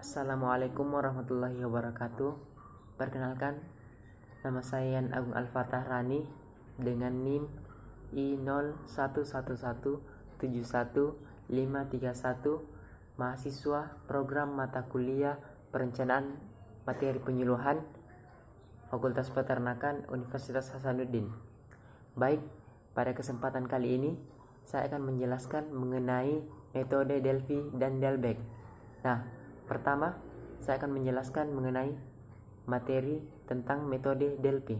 Assalamualaikum warahmatullahi wabarakatuh. Perkenalkan, nama saya Yan Agung Al-Fatah Rani dengan NIM I0111711531, mahasiswa program mata kuliah Perencanaan Materi Penyuluhan Fakultas Peternakan Universitas Hasanuddin. Baik, pada kesempatan kali ini saya akan menjelaskan mengenai metode Delphi dan Delbecq. Nah, pertama, saya akan menjelaskan mengenai materi tentang metode Delphi.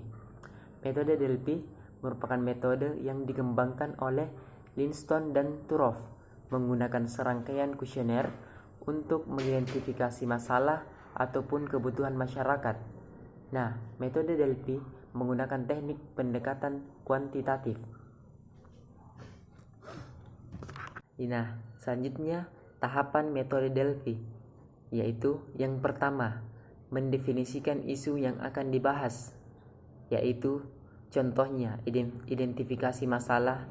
Metode Delphi merupakan metode yang dikembangkan oleh Linstone dan Turov menggunakan serangkaian kuesioner untuk mengidentifikasi masalah ataupun kebutuhan masyarakat. Nah, metode Delphi menggunakan teknik pendekatan kuantitatif. Nah, selanjutnya tahapan metode Delphi, yaitu yang pertama, mendefinisikan isu yang akan dibahas, yaitu contohnya identifikasi masalah,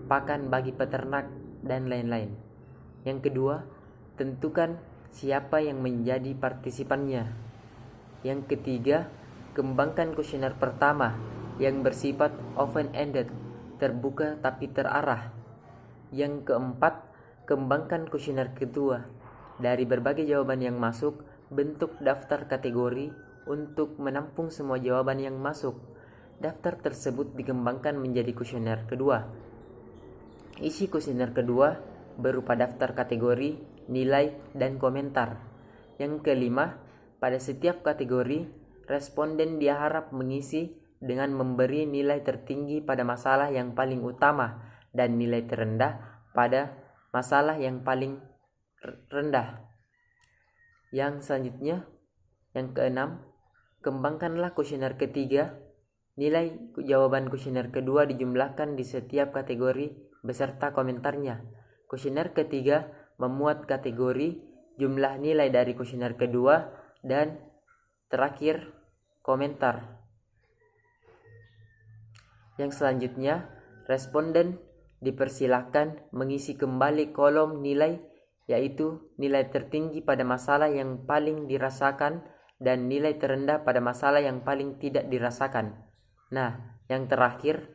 pakan bagi peternak, dan lain-lain. Yang kedua, tentukan siapa yang menjadi partisipannya. Yang ketiga, kembangkan kuesioner pertama yang bersifat open-ended, terbuka tapi terarah. Yang keempat, kembangkan kuesioner kedua. Dari berbagai jawaban yang masuk, bentuk daftar kategori untuk menampung semua jawaban yang masuk. Daftar tersebut dikembangkan menjadi kuesioner kedua. Isi kuesioner kedua berupa daftar kategori, nilai, dan komentar. Yang kelima, pada setiap kategori, responden diharap mengisi dengan memberi nilai tertinggi pada masalah yang paling utama dan nilai terendah pada masalah yang paling rendah. Yang selanjutnya, yang keenam, kembangkanlah kuesioner ketiga. Nilai jawaban kuesioner kedua dijumlahkan di setiap kategori beserta komentarnya. Kuesioner ketiga memuat kategori, jumlah nilai dari kuesioner kedua, dan terakhir komentar. Yang selanjutnya, responden dipersilakan mengisi kembali kolom nilai, yaitu nilai tertinggi pada masalah yang paling dirasakan dan nilai terendah pada masalah yang paling tidak dirasakan. Nah, yang terakhir,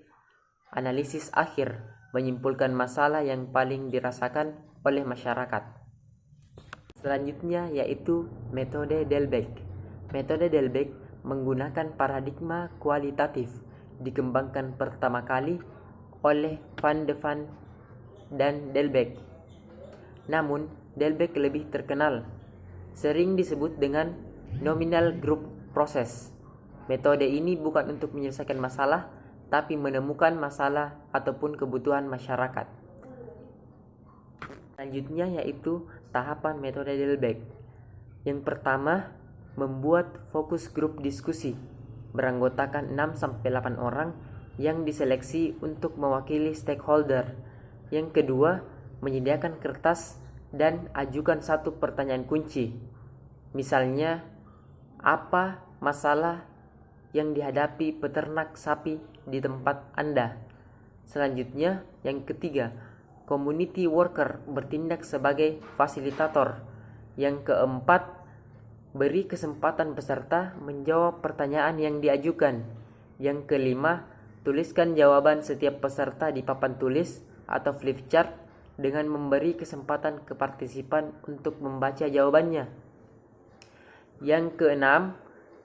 analisis akhir menyimpulkan masalah yang paling dirasakan oleh masyarakat. Selanjutnya yaitu metode Delbecq. Metode Delbecq menggunakan paradigma kualitatif, dikembangkan pertama kali oleh Van de Ven dan Delbecq. Namun, Delbecq lebih terkenal, sering disebut dengan nominal group process. Metode ini bukan untuk menyelesaikan masalah, tapi menemukan masalah ataupun kebutuhan masyarakat. Selanjutnya yaitu tahapan metode Delbecq. Yang pertama, membuat fokus grup diskusi beranggotakan 6-8 orang yang diseleksi untuk mewakili stakeholder. Yang kedua, menyediakan kertas dan ajukan satu pertanyaan kunci. Misalnya, apa masalah yang dihadapi peternak sapi di tempat Anda? Selanjutnya, yang ketiga, community worker bertindak sebagai fasilitator. Yang keempat, beri kesempatan peserta menjawab pertanyaan yang diajukan. Yang kelima, tuliskan jawaban setiap peserta di papan tulis atau flipchart dengan memberi kesempatan ke partisipan untuk membaca jawabannya. Yang keenam,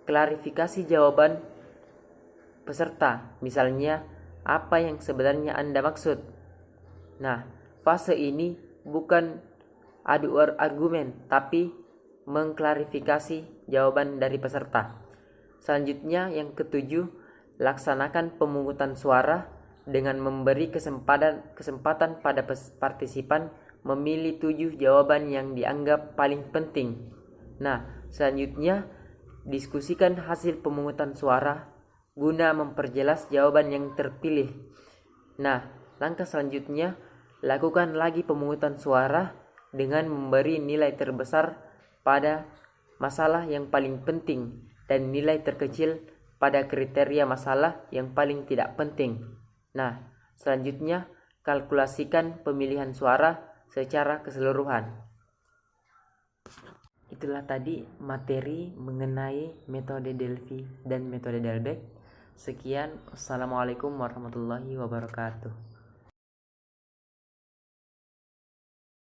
klarifikasi jawaban peserta. Misalnya, apa yang sebenarnya Anda maksud? Nah, fase ini bukan adu argumen, tapi mengklarifikasi jawaban dari peserta. Selanjutnya, yang ketujuh, laksanakan pemungutan suara dengan memberi kesempatan pada partisipan memilih 7 jawaban yang dianggap paling penting. Nah, selanjutnya diskusikan hasil pemungutan suara guna memperjelas jawaban yang terpilih. Nah, langkah selanjutnya, lakukan lagi pemungutan suara dengan memberi nilai terbesar pada masalah yang paling penting dan nilai terkecil pada kriteria masalah yang paling tidak penting. Nah, selanjutnya kalkulasikan pemilihan suara secara keseluruhan. itulah tadi materi mengenai metode Delphi dan metode Dalbec. Sekian, assalamualaikum warahmatullahi wabarakatuh.